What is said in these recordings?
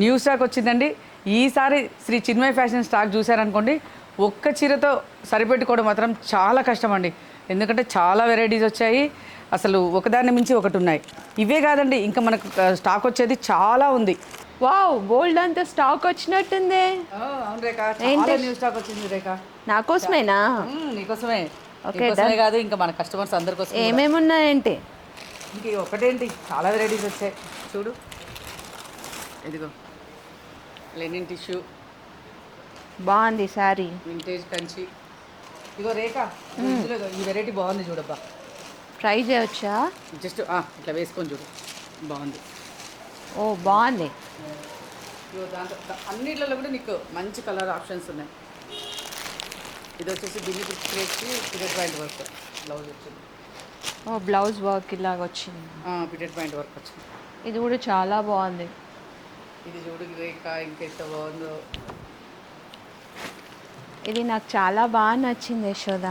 New stock వచ్చిందండి. ఈసారి శ్రీ చిన్మయ fashion stock చూసారనుకోండి, ఒక్క చీరతో సరిపెట్టుకోవడం మాత్రం చాలా కష్టం అండి. ఎందుకంటే చాలా వెరైటీస్ వచ్చాయి, అసలు ఒకదాన్ని మించి ఒకటి ఉన్నాయి. ఇవే కాదండి, ఇంకా మనకు స్టాక్ వచ్చేది చాలా ఉంది. వావ్, బోల్డ్ అంత స్టాక్ వచ్చినట్టుంది. అవును రేఖ, చాలా న్యూ స్టాక్ వచ్చింది రేఖ. నా కోసమేనా? నీకోసమే. ఓకే, నీకోసమే కాదు, ఇంకా మన కస్టమర్స్ అందరి కోసం. ఏమేమి ఉన్నాయంటే? ఇంక ఒకటేంటి, చాలా వెరైటీస్ వచ్చాయి చూడు. ఇదిగో లెనిన్ టిష్యూ, బాగుంది శారీ. వింటేజ్ కంచి. ఇగో రేఖ, ఇందులో ఇగో ఈ వెరైటీ బాగుంది చూడబ్బా. ట్రై చేయొచ్చా? జస్ట్ ఇట్లా వేసుకొని చూడు, బాగుంది. ఓ బాగుంది. ఇగో దాంట్లో అన్నిట్లలో కూడా నీకు మంచి కలర్ ఆప్షన్స్ ఉన్నాయి. ఇది వచ్చేసి బిల్లి పిక్స్కి పిటెట్ పాయింట్ వర్క్ బ్లౌజ్ వచ్చింది. ఓ బ్లౌజ్ వర్క్ ఇలాగ వచ్చింది. పిటెట్ పాయింట్ వర్క్ వచ్చింది. ఇది కూడా చాలా బాగుంది. ఇది చూడు రేఖ, ఇంకెంత బాగుందో. ఇది నాకు చాలా బాగా నచ్చింది యశోద.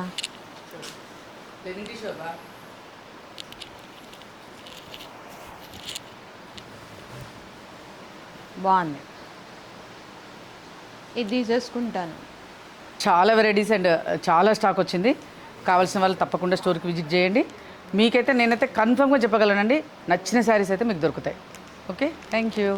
లెనిన్ టిష్యూ బా. బాగుంది, ఇది తీసేసుకుంటాను. చాలా వెరైటీస్ అండ్ చాలా స్టాక్ వచ్చింది. కావాల్సిన వాళ్ళు తప్పకుండా స్టోర్కి విజిట్ చేయండి. మీకైతే నేనైతే కన్ఫర్మ్గా చెప్పగలనండి, నచ్చిన శారీస్ అయితే మీకు దొరుకుతాయి. Okay, thank you.